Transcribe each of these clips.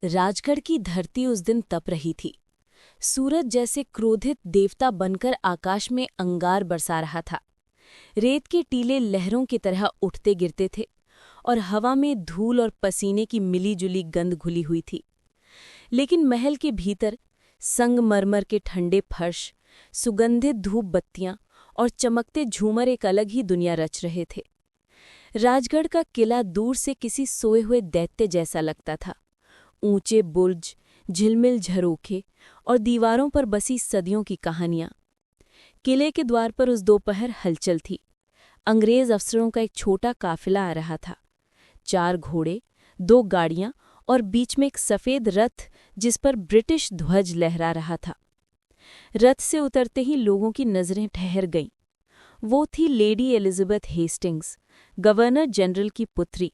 राजगढ़ की धरती उस दिन तप रही थी। सूरज जैसे क्रोधित देवता बनकर आकाश में अंगार बरसा रहा था। रेत के टीले लहरों की तरह उठते गिरते थे और हवा में धूल और पसीने की मिली-जुली गंध घुली हुई थी। लेकिन महल के भीतर संगमरमर के ठंडे फर्श, सुगंधित धूप बत्तियां और चमकते झूमर एक अलग ही दुनिया रच रहे थे। राजगढ़ का किला दूर से किसी सोए हुए दैत्य जैसा लगता था। ऊंचे बुर्ज, झिलमिल झरोखे और दीवारों पर बसी सदियों की कहानियां। किले के द्वार पर उस दोपहर हलचल थी। अंग्रेज अफसरों का एक छोटा काफिला आ रहा था। 4 घोड़े, 2 गाड़ियां और बीच में एक सफेद रथ जिस पर ब्रिटिश ध्वज लहरा रहा था। रथ से उतरते ही लोगों की नजरें ठहर गईं। वो थी lady Elizabeth Hastings, governor general की पुत्री।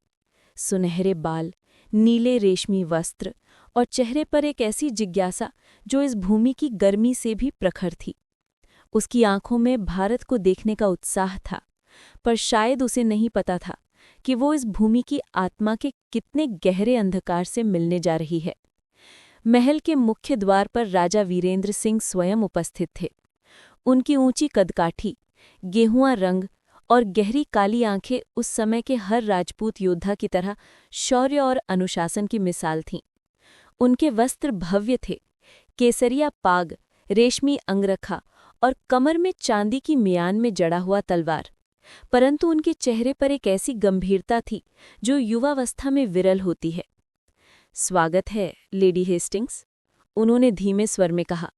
सुनहरे बाल, नीले रेशमी वस्त्र और चेहरे पर एक ऐसी जिज्ञासा जो इस भूमि की गर्मी से भी प्रखर थी। उसकी आंखों में भारत को देखने का उत्साह था, पर शायद उसे नहीं पता था कि वो इस भूमि की आत्मा के कितने गहरे अंधकार से मिलने जा रही है। महल के मुख्य द्वार पर राजा वीरेंद्र सिंह स्वयं उपस्थित थे। उनकी ऊंची कदकाठी, गेहुआ रंग और गहरी काली आंखें उस समय के हर राजपूत योद्धा की तरह शौर्य और अनुशासन की मिसाल थीं। उनके वस्त्र भव्य थे, केसरिया पाग, रेशमी अंगरखा और कमर में चांदी की मियान में जड़ा हुआ तलवार। परंतु उनके चेहरे पर एक ऐसी गंभीरता थी जो युवावस्था में विरल होती है। स्वागत है, लेडी हेस्टिंग्स, उन्होंने धीमे स्वर में कहा।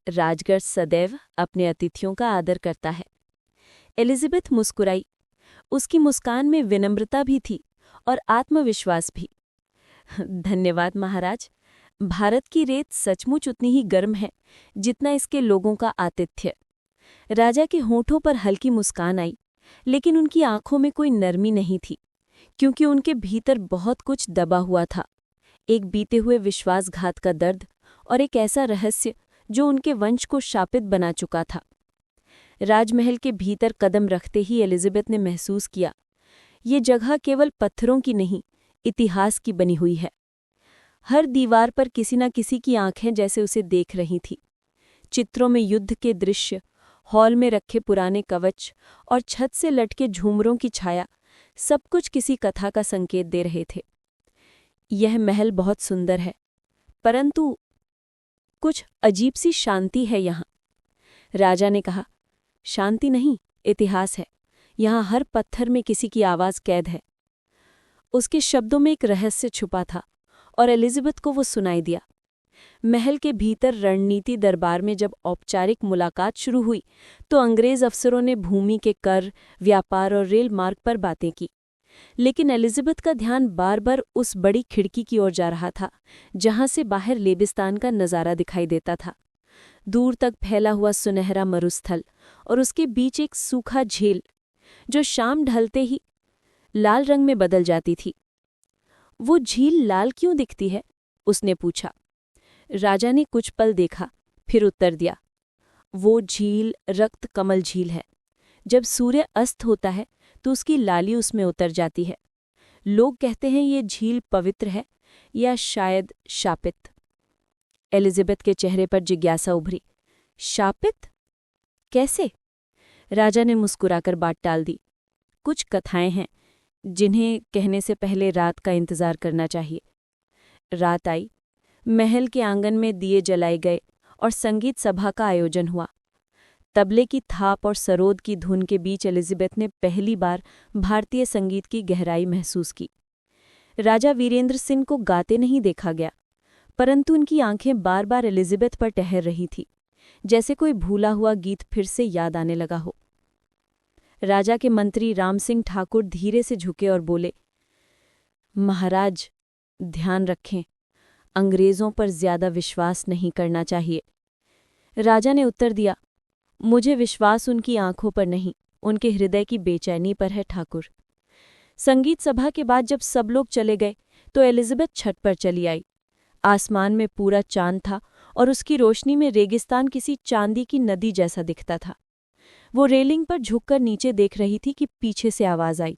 राजगढ़ सदैव अपने अतिथियों का आदर करता है। एलिजाबेथ मुस्कुराई। उसकी मुस्कान में विनम्रता भी थी और आत्मविश्वास भी। धन्यवाद महाराज। भारत की रेत सचमुच उतनी ही गर्म है जितना इसके लोगों का आतिथ्य। राजा के होठों पर हल्की मुस्कान आई, लेकिन उनकी आंखों में कोई नरमी नहीं थी, क्योंकि उनके भीतर बहुत कुछ दबा हुआ था। एक बीते हुए विश्वासघात का दर्द और एक ऐसा रहस्य जो उनके वंश को शापित बना चुका था। राजमहल के भीतर कदम रखते ही एलिजाबेथ ने महसूस किया, ये जगह केवल पत्थरों की नहीं, इतिहास की बनी हुई है। हर दीवार पर किसी न किसी की आंखें जैसे उसे देख रही थी। चित्रों में युद्ध के दृश्य, हॉल में रखे पुराने कवच और छत से लटके झूमरों की छाया, सब कुछ किसी कथा का संकेत दे रहे थे। यह महल बहुत सुंदर है, परंतु कुछ अजीब सी शांति है यहाँ, राजा ने कहा। शांति नहीं, इतिहास है। यहाँ हर पत्थर में किसी की आवाज कैद है। उसके शब्दों में एक रहस्य छुपा था और एलिजाबेथ को वो सुनाई दिया। महल के भीतर रणनीति दरबार में जब औपचारिक मुलाकात शुरू हुई तो अंग्रेज अफसरों ने भूमि के कर, व्यापार और रेल मार्ग पर बातें की। लेकिन एलिजाबेथ का ध्यान बार बार उस बड़ी खिड़की की ओर जा रहा था जहां से बाहर लेबिस्तान का नज़ारा दिखाई देता था। दूर तक फैला हुआ सुनहरा मरुस्थल और उसके बीच एक सूखा झील जो शाम ढलते ही लाल रंग में बदल जाती थी। वो झील लाल क्यों दिखती है? उसने पूछा। राजा ने कुछ पल देखा, फिर उत्तर दिया, वो झील रक्त कमल झील है। जब सूर्य अस्त होता है तो उसकी लाली उसमें उतर जाती है। लोग कहते हैं ये झील पवित्र है या शायद शापित। एलिजाबेथ के चेहरे पर जिज्ञासा उभरी। शापित? कैसे? राजा ने मुस्कुराकर बात टाल दी। कुछ कथाएं हैं जिन्हें कहने से पहले रात का इंतजार करना चाहिए। रात आई, महल के आंगन में दिए जलाए गए और संगीत सभा का आयोजन हुआ। तबले की थाप और सरोद की धुन के बीच एलिजाबेथ ने पहली बार भारतीय संगीत की गहराई महसूस की। राजा वीरेंद्र सिंह को गाते नहीं देखा गया, परंतु उनकी आंखें बार बार एलिजाबेथ पर ठहर रही थी, जैसे कोई भूला हुआ गीत फिर से याद आने लगा हो। राजा के मंत्री राम सिंह ठाकुर धीरे से झुके और बोले, महाराज, ध्यान रखें, अंग्रेजों पर ज्यादा विश्वास नहीं करना चाहिए। राजा ने उत्तर दिया, मुझे विश्वास उनकी आंखों पर नहीं, उनके हृदय की बेचैनी पर है ठाकुर। संगीत सभा के बाद जब सब लोग चले गए तो एलिजाबेथ छत पर चली आई। आसमान में पूरा चांद था और उसकी रोशनी में रेगिस्तान किसी चांदी की नदी जैसा दिखता था। वो रेलिंग पर झुककर नीचे देख रही थी कि पीछे से आवाज आई,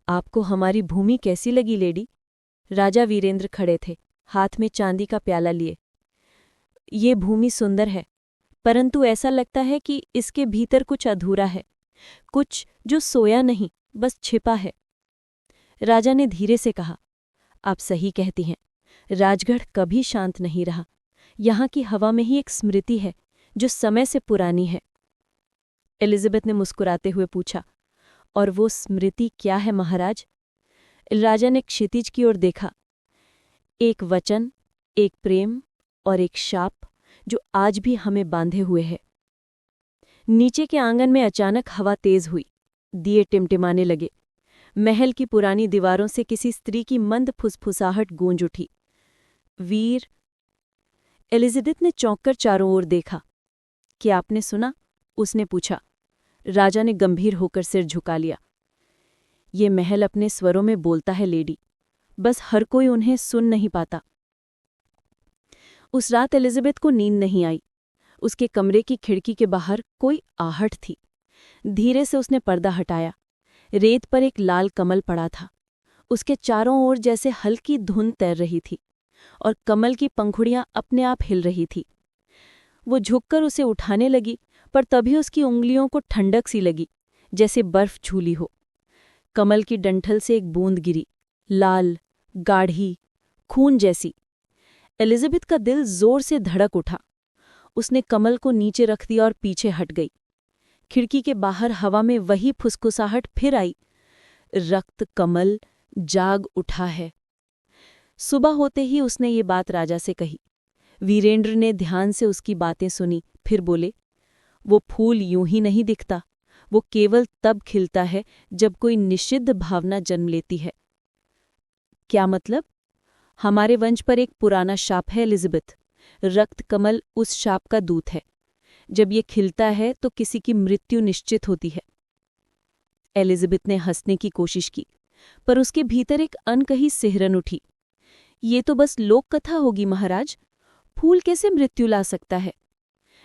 आपको हमारी भूमि कैसी लगी लेडी? राजा वीरेंद्र खड़े थे, हाथ में चांदी का प्याला लिए। ये भूमि सुंदर है, परंतु ऐसा लगता है कि इसके भीतर कुछ अधूरा है, कुछ जो सोया नहीं, बस छिपा है। राजा ने धीरे से कहा, आप सही कहती हैं, राजगढ़ कभी शांत नहीं रहा। यहाँ की हवा में ही एक स्मृति है जो समय से पुरानी है। एलिजाबेथ ने मुस्कुराते हुए पूछा, और वो स्मृति क्या है महाराज? राजा ने क्षितिज की ओर देखा। एक वचन, एक प्रेम और एक शाप जो आज भी हमें बांधे हुए है। नीचे के आंगन में अचानक हवा तेज हुई, दिए टिमटिमाने लगे। महल की पुरानी दीवारों से किसी स्त्री की मंद फुसफुसाहट गूंज उठी। वीर। एलिजाबेथ ने चौंककर चारों ओर देखा। क्या आपने सुना? उसने पूछा। राजा ने गंभीर होकर सिर झुका लिया। ये महल अपने स्वरों में बोलता है लेडी, बस हर कोई उन्हें सुन नहीं पाता। उस रात एलिजाबेथ को नींद नहीं आई। उसके कमरे की खिड़की के बाहर कोई आहट थी। धीरे से उसने पर्दा हटाया। रेत पर एक लाल कमल पड़ा था। उसके चारों ओर जैसे हल्की धुंध तैर रही थी और कमल की पंखुड़ियां अपने आप हिल रही थी। वो झुककर उसे उठाने लगी, पर तभी उसकी उंगलियों को ठंडक सी लगी, जैसे बर्फ झूली हो। कमल की डंठल से एक बूंद गिरी, लाल, गाढ़ी, खून जैसी। एलिजाबेथ का दिल जोर से धड़क उठा। उसने कमल को नीचे रख दिया और पीछे हट गई। खिड़की के बाहर हवा में वही फुसफुसाहट फिर आई। रक्त कमल जाग उठा है। सुबह होते ही उसने ये बात राजा से कही। वीरेंद्र ने ध्यान से उसकी बातें सुनी, फिर बोले, वो फूल यूं ही नहीं दिखता, वो केवल तब खिलता है जब कोई निषिद्ध भावना जन्म लेती है। क्या मतलब? हमारे वंश पर एक पुराना शाप है एलिजाबेथ। रक्त कमल उस शाप का दूत है। जब ये खिलता है तो किसी की मृत्यु निश्चित होती है। एलिजाबेथ ने हंसने की कोशिश की, पर उसके भीतर एक अनकही सिहरन उठी। ये तो बस लोक कथा होगी महाराज। फूल कैसे मृत्यु ला सकता है?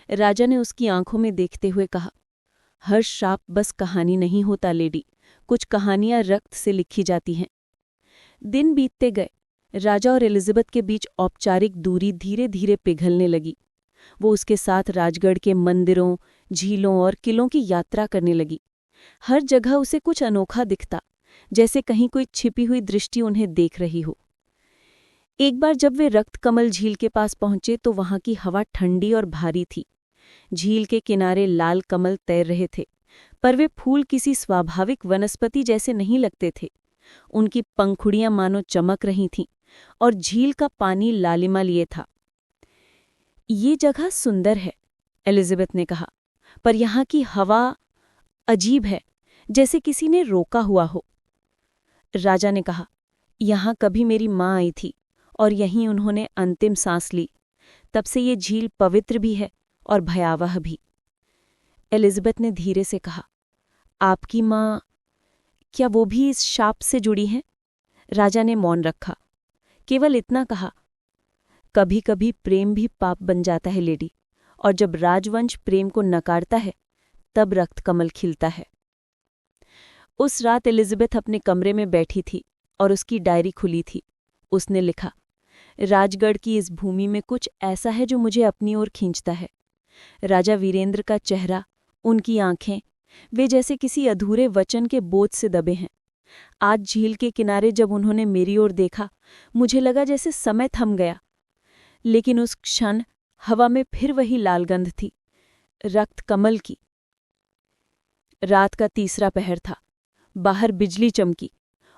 राजा ने उसकी आंखों में देखते हुए कहा, हर श्राप बस कहानी नहीं होता लेडी, कुछ कहानियां रक्त से लिखी जाती हैं। दिन बीतते गए। राजा और एलिजाबेथ के बीच औपचारिक दूरी धीरे धीरे पिघलने लगी। वो उसके साथ राजगढ़ के मंदिरों, झीलों और किलों की यात्रा करने लगी। हर जगह उसे कुछ अनोखा दिखता, जैसे कहीं कोई छिपी हुई दृष्टि उन्हें देख रही हो। एक बार जब वे रक्त कमल झील के पास पहुंचे तो वहां की हवा ठंडी और भारी थी। झील के किनारे लाल कमल तैर रहे थे, पर वे फूल किसी स्वाभाविक वनस्पति जैसे नहीं लगते थे। उनकी पंखुड़ियां मानो चमक रही थीं और झील का पानी लालिमा लिए था। ये जगह सुंदर है, एलिजाबेथ ने कहा, पर यहाँ की हवा अजीब है, जैसे किसी ने रोका हुआ हो। राजा ने कहा, यहाँ कभी मेरी माँ आई थी और यहीं उन्होंने अंतिम सांस ली। तब से ये झील पवित्र भी है और भयावह भी। एलिजाबेथ ने धीरे से कहा, आपकी माँ, क्या वो भी इस शाप से जुड़ी हैं? राजा ने मौन रखा, केवल इतना कहा, कभी कभी प्रेम भी पाप बन जाता है लेडी, और जब राजवंश प्रेम को नकारता है तब रक्त कमल खिलता है। उस रात एलिजाबेथ अपने कमरे में बैठी थी और उसकी डायरी खुली थी। उसने लिखा, राजगढ़ की इस भूमि में कुछ ऐसा है जो मुझे अपनी ओर खींचता है। राजा वीरेंद्र का चेहरा, उनकी आंखें, वे जैसे किसी अधूरे वचन के बोझ से दबे हैं। आज झील के किनारे जब उन्होंने मेरी ओर देखा, मुझे लगा जैसे समय थम गया। लेकिन उस क्षण हवा में फिर वही लाल गंध थी, रक्त कमल की। रात का तीसरा पहर था। बाहर बिजली चमकी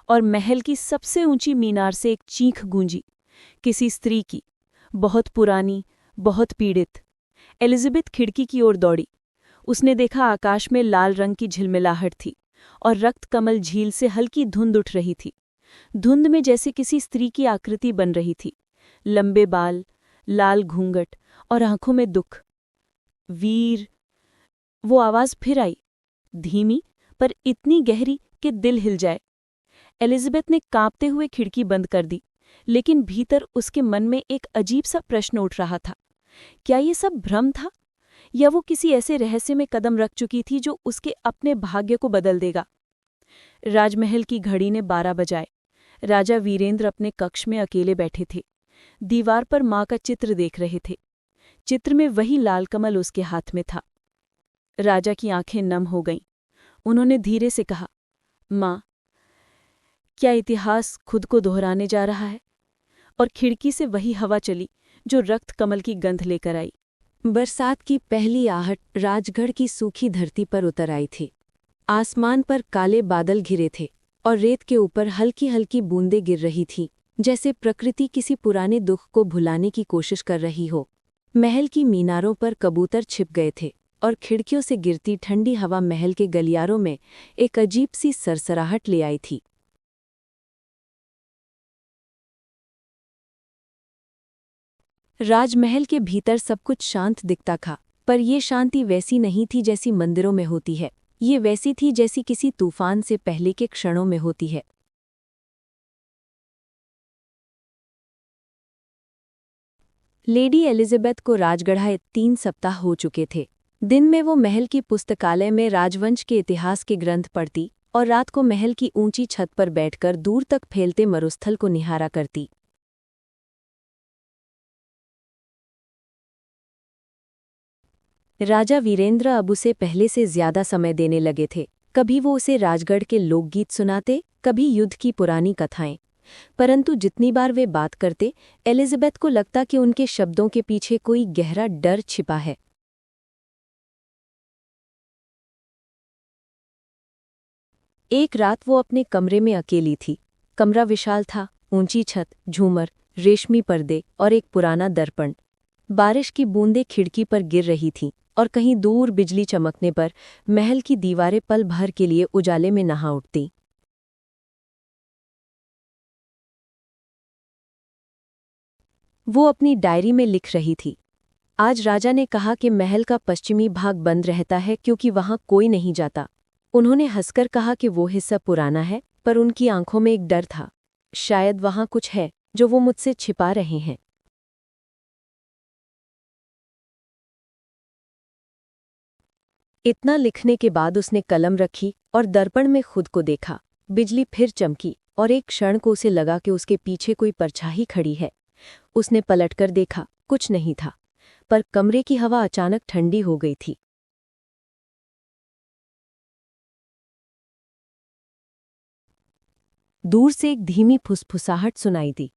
और महल की सबसे ऊंची मीनार से एक चीख गूंजी, किसी स्त्री की, बहुत पुरानी, बहुत पीड़ित। एलिजाबेथ खिड़की की ओर दौड़ी। उसने देखा आकाश में लाल रंग की झिलमिलाहट थी और रक्त कमल झील से हल्की धुंध उठ रही थी। धुंध में जैसे किसी स्त्री की आकृति बन रही थी, लंबे बाल, लाल घूंघट और आंखों में दुख। वीर। वो आवाज फिर आई, धीमी पर इतनी गहरी कि दिल हिल जाए। एलिजाबेथ ने कांपते हुए खिड़की बंद कर दी, लेकिन भीतर उसके मन में एक अजीब सा प्रश्न उठ रहा था। क्या ये सब भ्रम था, या वो किसी ऐसे रहस्य में कदम रख चुकी थी जो उसके अपने भाग्य को बदल देगा? राजमहल की घड़ी ने 12 बजाए। राजा वीरेंद्र अपने कक्ष में अकेले बैठे थे। दीवार पर माँ का चित्र देख रहे थे। चित्र में वही लाल कमल उसके हाथ में था। राजा की आंखें नम हो गईं। उन्होंने धीरे से कहा, माँ, क्या इतिहास खुद को दोहराने जा रहा है? और खिड़की से वही हवा चली जो रक्त कमल की गंध लेकर आई। बरसात की पहली आहट राजगढ़ की सूखी धरती पर उतर आई थी। आसमान पर काले बादल घिरे थे और रेत के ऊपर हल्की हल्की बूंदें गिर रही थीं, जैसे प्रकृति किसी पुराने दुख को भुलाने की कोशिश कर रही हो। महल की मीनारों पर कबूतर छिप गए थे और खिड़कियों से गिरती ठंडी हवा महल के गलियारों में एक अजीब सी सरसराहट ले आई थी। राजमहल के भीतर सब कुछ शांत दिखता था, पर ये शांति वैसी नहीं थी जैसी मंदिरों में होती है। ये वैसी थी जैसी किसी तूफान से पहले के क्षणों में होती है। लेडी एलिजाबेथ को राजगढ़ाए 3 सप्ताह हो चुके थे। दिन में वो महल की पुस्तकालय में राजवंश के इतिहास के ग्रंथ पढ़ती और रात को महल की ऊंची छत पर बैठकर दूर तक फैलते मरुस्थल को निहारा करती। राजा वीरेंद्र अब उसे पहले से ज्यादा समय देने लगे थे। कभी वो उसे राजगढ़ के लोकगीत सुनाते, कभी युद्ध की पुरानी कथाएं। परंतु जितनी बार वे बात करते, एलिजाबेथ को लगता कि उनके शब्दों के पीछे कोई गहरा डर छिपा है। एक रात वो अपने कमरे में अकेली थी। कमरा विशाल था, ऊंची छत, झूमर, रेशमी पर्दे और एक पुराना दर्पण। बारिश की बूंदें खिड़की पर गिर रही थीं और कहीं दूर बिजली चमकने पर महल की दीवारें पल भर के लिए उजाले में नहा उठती। वो अपनी डायरी में लिख रही थी, आज राजा ने कहा कि महल का पश्चिमी भाग बंद रहता है क्योंकि वहां कोई नहीं जाता। उन्होंने हंसकर कहा कि वो हिस्सा पुराना है, पर उनकी आंखों में एक डर था। शायद वहां कुछ है जो वो मुझसे छिपा रहे हैं। इतना लिखने के बाद उसने कलम रखी और दर्पण में खुद को देखा। बिजली फिर चमकी और एक क्षण को उसे लगा कि उसके पीछे कोई परछाई खड़ी है। उसने पलटकर देखा, कुछ नहीं था, पर कमरे की हवा अचानक ठंडी हो गई थी। दूर से एक धीमी फुसफुसाहट सुनाई दी।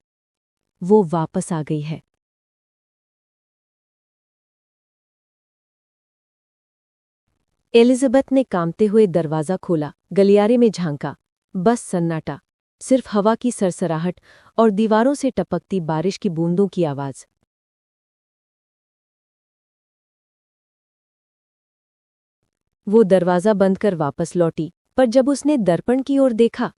वो वापस आ गई है। एलिजाबेथ ने कांपते हुए दरवाजा खोला, गलियारे में झांका। बस सन्नाटा, सिर्फ हवा की सरसराहट और दीवारों से टपकती बारिश की बूंदों की आवाज। वो दरवाजा बंद कर वापस लौटी, पर जब उसने दर्पण की ओर देखा,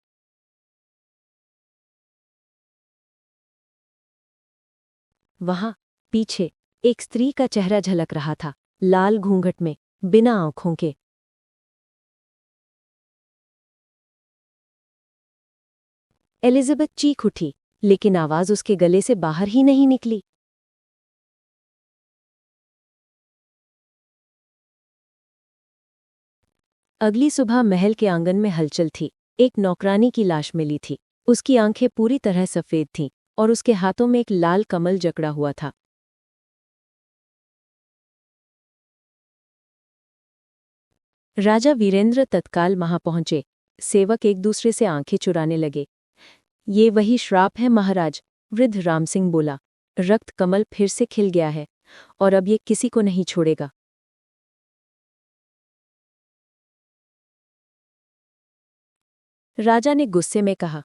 वहां पीछे एक स्त्री का चेहरा झलक रहा था, लाल घूंघट में, बिना आंखों के। एलिजाबेथ चीख उठी, लेकिन आवाज उसके गले से बाहर ही नहीं निकली। अगली सुबह महल के आंगन में हलचल थी। एक नौकरानी की लाश मिली थी। उसकी आंखें पूरी तरह सफेद थीं और उसके हाथों में एक लाल कमल जकड़ा हुआ था। राजा वीरेंद्र तत्काल वहां पहुंचे। सेवक एक दूसरे से आंखें चुराने लगे। ये वही श्राप है महाराज, वृद्ध रामसिंह बोला। रक्त कमल फिर से खिल गया है और अब ये किसी को नहीं छोड़ेगा। राजा ने गुस्से में कहा,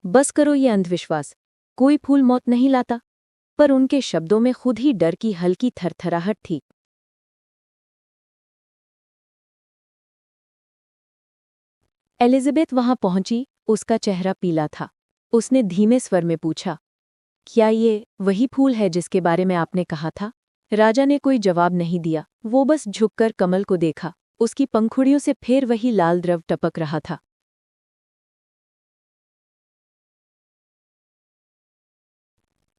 बस करो ये अंधविश्वास, कोई फूल मौत नहीं लाता। पर उनके शब्दों में खुद ही डर की हल्की थरथराहट थी। एलिजाबेथ वहां पहुंची, उसका चेहरा पीला था। उसने धीमे स्वर में पूछा, क्या ये वही फूल है जिसके बारे में आपने कहा था? राजा ने कोई जवाब नहीं दिया। वो बस झुककर कमल को देखा। उसकी पंखुड़ियों से फिर वही लाल द्रव टपक रहा था।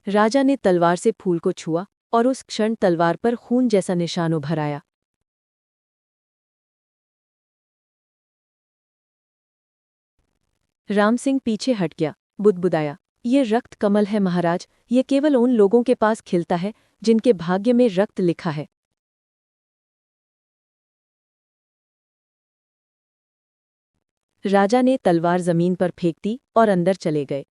राजा ने तलवार से फूल को छुआ और उस क्षण तलवार पर खून जैसा निशान उभर आया। राम सिंह पीछे हट गया। बुदबुदाया। ये रक्त कमल है महाराज, ये केवल उन लोगों के पास खिलता है जिनके भाग्य में रक्त लिखा है। राजा ने तलवार जमीन पर फेंक दी और अंदर चले गए।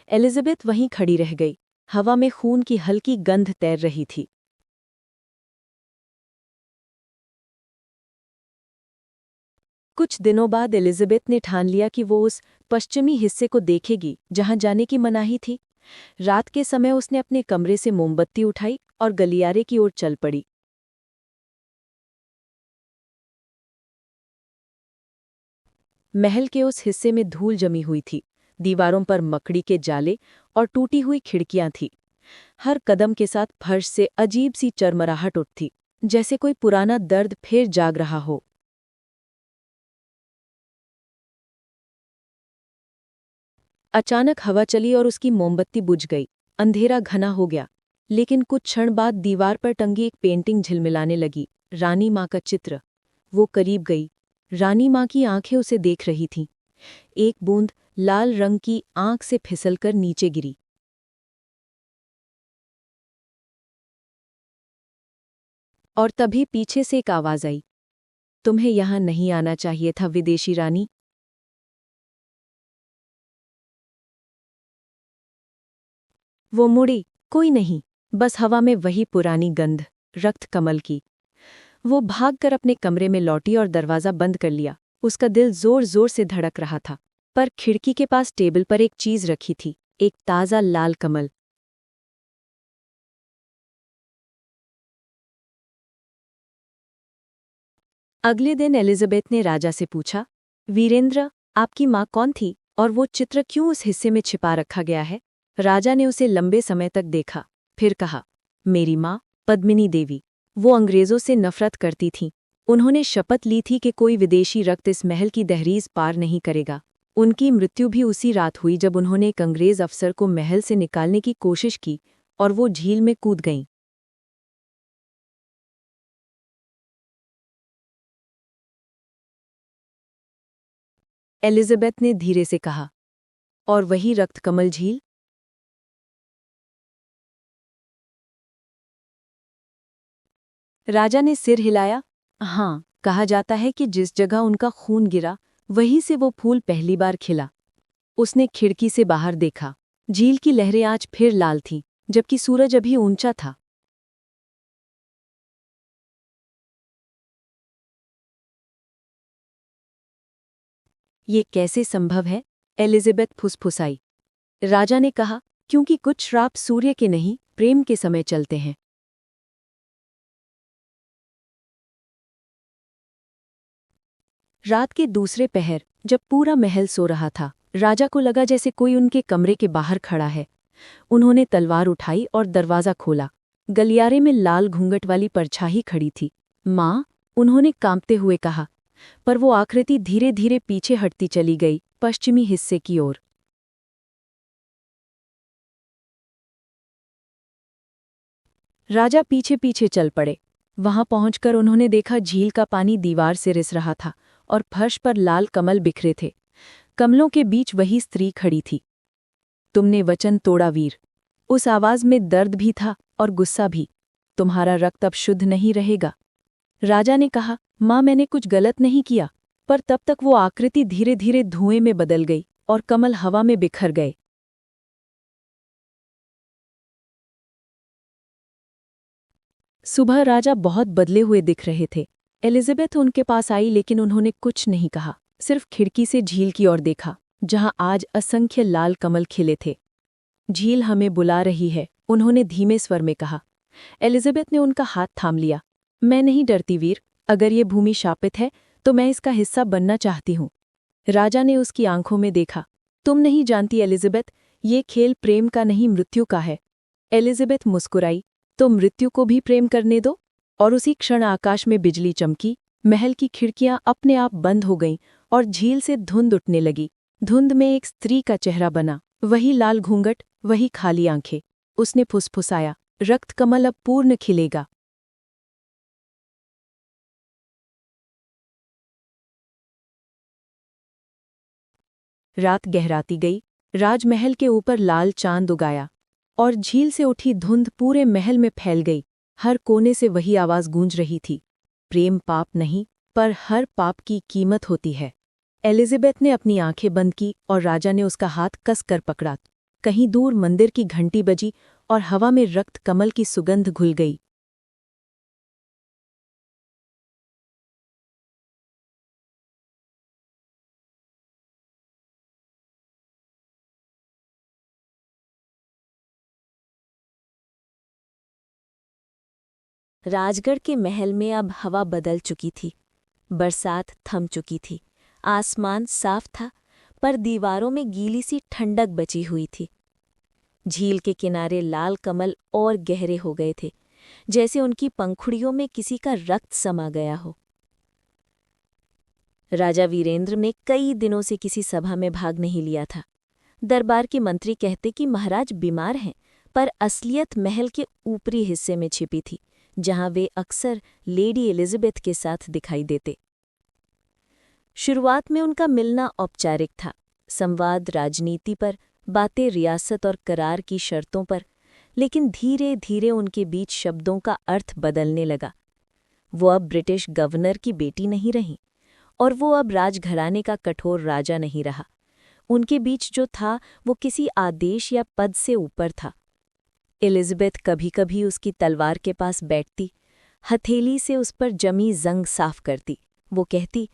एलिजाबेथ वहीं खड़ी रह गई। हवा में खून की हल्की गंध तैर रही थी। कुछ दिनों बाद एलिजाबेथ ने ठान लिया कि वो उस पश्चिमी हिस्से को देखेगी जहां जाने की मनाही थी। रात के समय उसने अपने कमरे से मोमबत्ती उठाई और गलियारे की ओर चल पड़ी। महल के उस हिस्से में धूल जमी हुई थी। दीवारों पर मकड़ी के जाले और टूटी हुई खिड़कियां थीं। हर कदम के साथ फर्श से अजीब सी चरमराहट उठती, जैसे कोई पुराना दर्द फिर जाग रहा हो। अचानक हवा चली और उसकी मोमबत्ती बुझ गई। अंधेरा घना हो गया, लेकिन कुछ क्षण बाद दीवार पर टंगी एक पेंटिंग झिलमिलाने लगी। रानी माँ का चित्र। वो करीब गई। रानी माँ की आंखें उसे देख रही थीं। एक बूंद लाल रंग की आंख से फिसलकर नीचे गिरी। और तभी पीछे से एक आवाज आई, तुम्हें यहां नहीं आना चाहिए था विदेशी रानी। वो मुड़ी। कोई नहीं, बस हवा में वही पुरानी गंध, रक्त कमल की। वो भागकर अपने कमरे में लौटी और दरवाज़ा बंद कर लिया। उसका दिल जोर जोर से धड़क रहा था। पर खिड़की के पास टेबल पर एक चीज रखी थी, एक ताज़ा लाल कमल। अगले दिन एलिजाबेथ ने राजा से पूछा, वीरेंद्र, आपकी माँ कौन थी और वो चित्र क्यों उस हिस्से में छिपा रखा गया है? राजा ने उसे लंबे समय तक देखा, फिर कहा, मेरी माँ पद्मिनी देवी। वो अंग्रेजों से नफरत करती थीं। उन्होंने शपथ ली थी कि कोई विदेशी रक्त इस महल की दहलीज पार नहीं करेगा। उनकी मृत्यु भी उसी रात हुई जब उन्होंने एक अंग्रेज अफसर को महल से निकालने की कोशिश की और वो झील में कूद गईं। एलिजाबेथ ने धीरे से कहा, और वही रक्तकमल झील? राजा ने सिर हिलाया। हाँ, कहा जाता है कि जिस जगह उनका खून गिरा वहीं से वो फूल पहली बार खिला। उसने खिड़की से बाहर देखा। झील की लहरें आज फिर लाल थीं, जबकि सूरज अभी ऊंचा था। ये कैसे संभव है? एलिजाबेथ फुसफुसाई। राजा ने कहा, क्योंकि कुछ श्राप सूर्य के नहीं, प्रेम के समय चलते हैं। रात के दूसरे पहर, जब पूरा महल सो रहा था, राजा को लगा जैसे कोई उनके कमरे के बाहर खड़ा है। उन्होंने तलवार उठाई और दरवाज़ा खोला। गलियारे में लाल घूंघट वाली परछाई खड़ी थी। माँ, उन्होंने कांपते हुए कहा, पर वो आकृति धीरे धीरे पीछे हटती चली गई, पश्चिमी हिस्से की ओर। राजा पीछे पीछे चल पड़े। वहां पहुंचकर उन्होंने देखा झील का पानी दीवार से रिस रहा था और फर्श पर लाल कमल बिखरे थे। कमलों के बीच वही स्त्री खड़ी थी। तुमने वचन तोड़ा वीर। उस आवाज में दर्द भी था और गुस्सा भी। तुम्हारा रक्त अब शुद्ध नहीं रहेगा। राजा ने कहा, माँ, मैंने कुछ गलत नहीं किया। पर तब तक वो आकृति धीरे धीरे धुएं में बदल गई और कमल हवा में बिखर गए। सुबह राजा बहुत बदले हुए दिख रहे थे। एलिजाबेथ उनके पास आई, लेकिन उन्होंने कुछ नहीं कहा, सिर्फ खिड़की से झील की ओर देखा, जहां आज असंख्य लाल कमल खिले थे। झील हमें बुला रही है, उन्होंने धीमे स्वर में कहा। एलिजाबेथ ने उनका हाथ थाम लिया। मैं नहीं डरती वीर, अगर ये भूमि शापित है तो मैं इसका हिस्सा बनना चाहती हूँ। राजा ने उसकी आंखों में देखा। तुम नहीं जानती एलिजाबेथ, ये खेल प्रेम का नहीं, मृत्यु का है। एलिजाबेथ मुस्कुराई। तो मृत्यु को भी प्रेम करने दो। और उसी क्षण आकाश में बिजली चमकी, महल की खिड़कियां अपने आप बंद हो गईं और झील से धुंध उठने लगी। धुंध में एक स्त्री का चेहरा बना, वही लाल घूंघट, वही खाली आंखें। उसने फुसफुसाया, रक्त कमल अब पूर्ण खिलेगा। रात गहराती गई। राजमहल के ऊपर लाल चांद उगाया और झील से उठी धुंध पूरे महल में फैल गई। हर कोने से वही आवाज गूंज रही थी, प्रेम पाप नहीं, पर हर पाप की कीमत होती है। एलिज़ाबेथ ने अपनी आंखें बंद की और राजा ने उसका हाथ कस कर पकड़ा। कहीं दूर मंदिर की घंटी बजी और हवा में रक्त कमल की सुगंध घुल गई। राजगढ़ के महल में अब हवा बदल चुकी थी। बरसात थम चुकी थी। आसमान साफ था, पर दीवारों में गीली सी ठंडक बची हुई थी। झील के किनारे लाल कमल और गहरे हो गए थे, जैसे उनकी पंखुड़ियों में किसी का रक्त समा गया हो। राजा वीरेंद्र ने कई दिनों से किसी सभा में भाग नहीं लिया था। दरबार के मंत्री कहते कि महाराज बीमार हैं, पर असलियत महल के ऊपरी हिस्से में छिपी थी, जहां वे अक्सर लेडी एलिज़ाबेथ के साथ दिखाई देते। शुरुआत में उनका मिलना औपचारिक था, संवाद राजनीति पर, बातें रियासत और करार की शर्तों पर, लेकिन धीरे धीरे उनके बीच शब्दों का अर्थ बदलने लगा। वो अब ब्रिटिश गवर्नर की बेटी नहीं रही, और वो अब राजघराने का कठोर राजा नहीं रहा। उनके बीच जो था वो किसी आदेश या पद से ऊपर था। एलिज़ाबेथ कभी-कभी उसकी तलवार के पास बैठती, हथेली से उस पर जमी जंग साफ करती। वो कहती,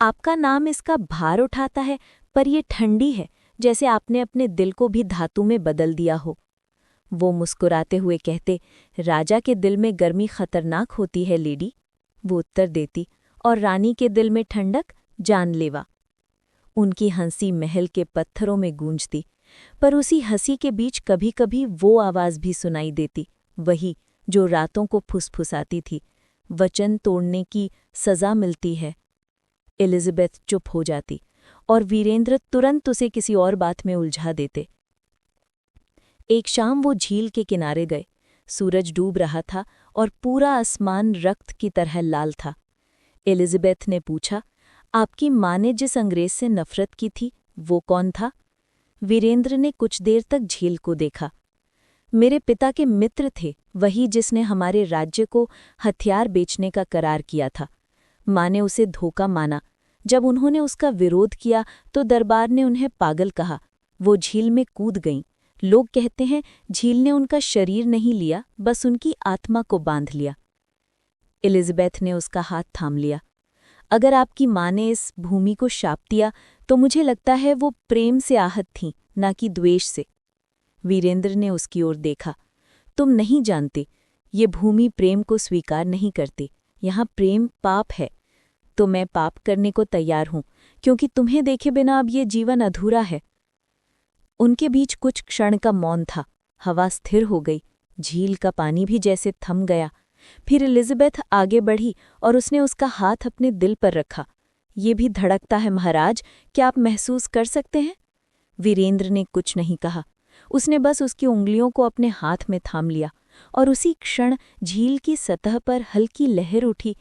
आपका नाम इसका भार उठाता है, पर ये ठंडी है, जैसे आपने अपने दिल को भी धातु में बदल दिया हो। वो मुस्कुराते हुए कहते, राजा के दिल में गर्मी खतरनाक होती है लेडी। वो उत्तर देती, और रानी के दिल में ठंडक जानलेवा। उनकी हंसी महल के पत्थरों में गूंजती, पर उसी हंसी के बीच कभी कभी वो आवाज भी सुनाई देती, वही जो रातों को फुसफुसाती थी, वचन तोड़ने की सजा मिलती है। एलिज़ाबेथ चुप हो जाती और वीरेंद्र तुरंत उसे किसी और बात में उलझा देते। एक शाम वो झील के किनारे गए। सूरज डूब रहा था और पूरा आसमान रक्त की तरह लाल था। एलिज़ाबेथ ने पूछा, आपकी माँ ने जिस अंग्रेज से नफरत की थी, वो कौन था? वीरेंद्र ने कुछ देर तक झील को देखा। मेरे पिता के मित्र थे, वही जिसने हमारे राज्य को हथियार बेचने का करार किया था। माँ ने उसे धोखा माना। जब उन्होंने उसका विरोध किया तो दरबार ने उन्हें पागल कहा। वो झील में कूद गईं। लोग कहते हैं झील ने उनका शरीर नहीं लिया, बस उनकी आत्मा को बांध लिया। एलिज़ाबेथ ने उसका हाथ थाम लिया। अगर आपकी माँ ने इस भूमि को शाप दिया तो मुझे लगता है वो प्रेम से आहत थीं, ना कि द्वेष से। वीरेंद्र ने उसकी ओर देखा। तुम नहीं जानते, ये भूमि प्रेम को स्वीकार नहीं करती। यहाँ प्रेम पाप है। तो मैं पाप करने को तैयार हूँ, क्योंकि तुम्हें देखे बिना अब ये जीवन अधूरा है। उनके बीच कुछ क्षण का मौन था। हवा स्थिर हो गई, झील का पानी भी जैसे थम गया। फिर एलिज़ाबेथ आगे बढ़ी और उसने उसका हाथ अपने दिल पर रखा। ये भी धड़कता है महाराज, क्या आप महसूस कर सकते हैं? वीरेंद्र ने कुछ नहीं कहा। उसने बस उसकी उंगलियों को अपने हाथ में थाम लिया, और उसी क्षण झील की सतह पर हल्की लहर उठी।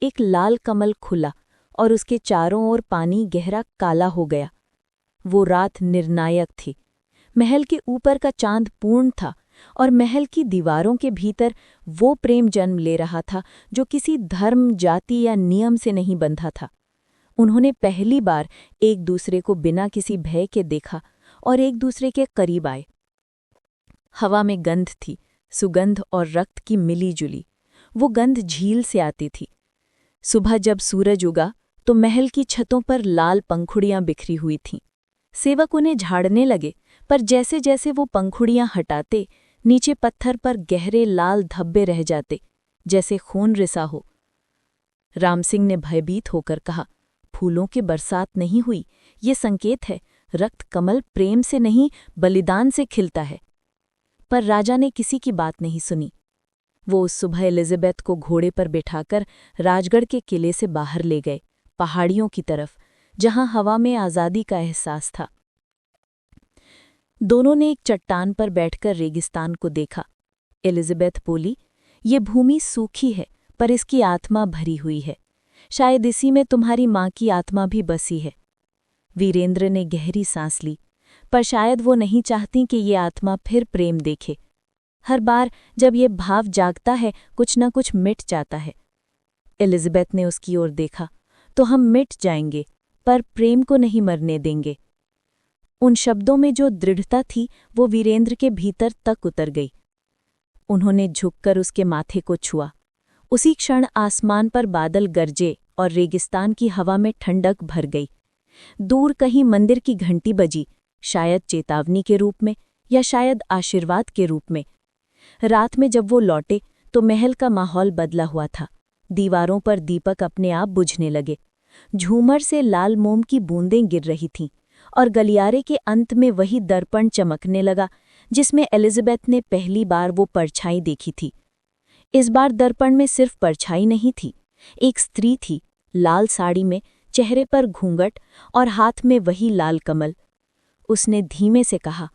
एक लाल कमल खुला और उसके चारों ओर पानी गहरा काला हो गया। वो रात निर्णायक थी। महल के ऊपर का चांद पूर्ण था और महल की दीवारों के भीतर वो प्रेम जन्म ले रहा था जो किसी धर्म, जाति या नियम से नहीं बंधा था। उन्होंने पहली बार एक दूसरे को बिना किसी भय के देखा और एक दूसरे के करीब आए। हवा में गंध थी, सुगंध और रक्त की मिली जुली। वो गंध झील से आती थी। सुबह जब सूरज उगा तो महल की छतों पर लाल पंखुड़ियां बिखरी हुई थीं। सेवक उन्हें झाड़ने लगे, पर जैसे जैसे वो पंखुड़ियां हटाते, नीचे पत्थर पर गहरे लाल धब्बे रह जाते, जैसे खून रिसा हो। रामसिंह ने भयभीत होकर कहा, फूलों की बरसात नहीं हुई, ये संकेत है रक्त कमल प्रेम से नहीं बलिदान से खिलता है। पर राजा ने किसी की बात नहीं सुनी। वो उस सुबह एलिज़ाबेथ को घोड़े पर बिठाकर राजगढ़ के किले से बाहर ले गए, पहाड़ियों की तरफ, जहां हवा में आज़ादी का एहसास था। दोनों ने एक चट्टान पर बैठकर रेगिस्तान को देखा। एलिज़ाबेथ बोली, ये भूमि सूखी है, पर इसकी आत्मा भरी हुई है। शायद इसी में तुम्हारी माँ की आत्मा भी बसी है। वीरेंद्र ने गहरी सांस ली। पर शायद वो नहीं चाहती कि ये आत्मा फिर प्रेम देखे। हर बार जब ये भाव जागता है कुछ न कुछ मिट जाता है। एलिज़ाबेथ ने उसकी ओर देखा। तो हम मिट जाएंगे, पर प्रेम को नहीं मरने देंगे। उन शब्दों में जो दृढ़ता थी वो वीरेंद्र के भीतर तक उतर गई। उन्होंने झुककर उसके माथे को छुआ। उसी क्षण आसमान पर बादल गरजे और रेगिस्तान की हवा में ठंडक भर गई। दूर कहीं मंदिर की घंटी बजी, शायद चेतावनी के रूप में या शायद आशीर्वाद के रूप में। रात में जब वो लौटे तो महल का माहौल बदला हुआ था। दीवारों पर दीपक अपने आप बुझने लगे। झूमर से लाल मोम की बूंदें गिर रही थीं और गलियारे के अंत में वही दर्पण चमकने लगा जिसमें एलिज़ाबेथ ने पहली बार वो परछाई देखी थी। इस बार दर्पण में सिर्फ परछाई नहीं थी, एक स्त्री थी, लाल साड़ी में, चेहरे पर घूंघट और हाथ में वही लाल कमल। उसने धीमे से कहा,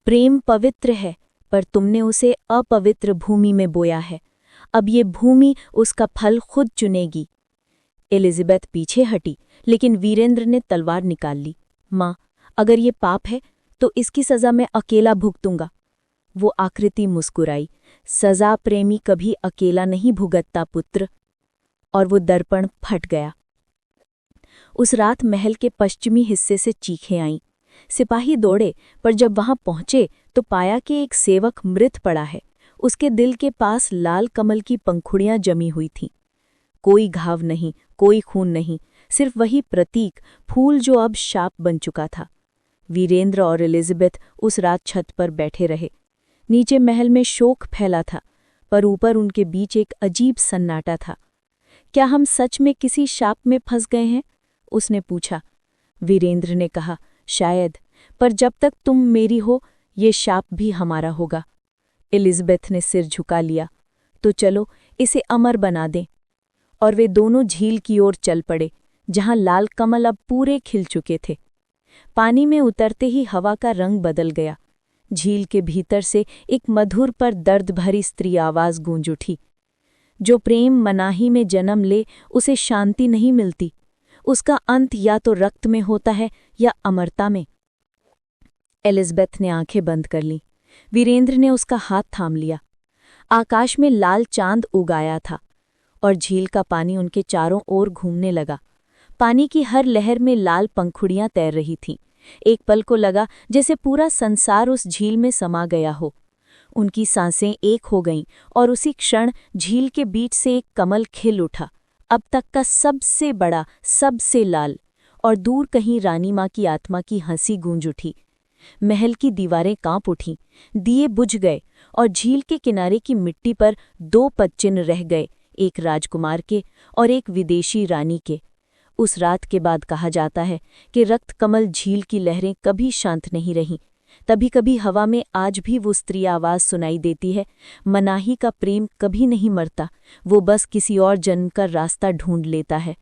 प्रेम पवित्र है, पर तुमने उसे अपवित्र भूमि में बोया है। अब ये भूमि उसका फल खुद चुनेगी। एलिज़ाबेथ पीछे हटी, लेकिन वीरेंद्र ने तलवार निकाल ली। माँ, अगर ये पाप है तो इसकी सज़ा मैं अकेला भुगतूंगा। वो आकृति मुस्कुराई। सज़ा प्रेमी कभी अकेला नहीं भुगतता पुत्र। और वो दर्पण फट गया। उस रात महल के पश्चिमी हिस्से से चीखें आईं। सिपाही दौड़े, पर जब वहां पहुंचे तो पाया कि एक सेवक मृत पड़ा है। उसके दिल के पास लाल कमल की पंखुड़ियां जमी हुई थीं। कोई घाव नहीं, कोई खून नहीं, सिर्फ वही प्रतीक, फूल जो अब शाप बन चुका था। वीरेंद्र और एलिज़ाबेथ उस रात छत पर बैठे रहे। नीचे महल में शोक फैला था, पर ऊपर उनके बीच एक अजीब सन्नाटा था। क्या हम सच में किसी शाप में फंस गए हैं? उसने पूछा। वीरेंद्र ने कहा, शायद, पर जब तक तुम मेरी हो ये शाप भी हमारा होगा। एलिज़ाबेथ ने सिर झुका लिया। तो चलो इसे अमर बना दें। और वे दोनों झील की ओर चल पड़े, जहां लाल कमल अब पूरे खिल चुके थे। पानी में उतरते ही हवा का रंग बदल गया। झील के भीतर से एक मधुर पर दर्द भरी स्त्री आवाज गूंज उठी। जो प्रेम मनाही में जन्म ले उसे शांति नहीं मिलती। उसका अंत या तो रक्त में होता है या अमरता में। एलिज़ाबेथ ने आंखें बंद कर लीं। वीरेंद्र ने उसका हाथ थाम लिया। आकाश में लाल चांद उगाया था और झील का पानी उनके चारों ओर घूमने लगा। पानी की हर लहर में लाल पंखुड़ियां तैर रही थीं। एक पल को लगा जैसे पूरा संसार उस झील में समा गया हो। उनकी सांसें एक हो गईं और उसी क्षण झील के बीच से एक कमल खिल उठा, अब तक का सबसे बड़ा, सबसे लाल। और दूर कहीं रानी माँ की आत्मा की हंसी गूंज उठी। महल की दीवारें कांप उठीं, दिए बुझ गए और झील के किनारे की मिट्टी पर 2 पदचिन्ह रह गए, एक राजकुमार के और एक विदेशी रानी के। उस रात के बाद कहा जाता है कि रक्त कमल झील की लहरें कभी शांत नहीं रहीं। तभी कभी हवा में आज भी वो स्त्री आवाज सुनाई देती है, मनाही का प्रेम कभी नहीं मरता, वो बस किसी और जन्म का रास्ता ढूंढ लेता है।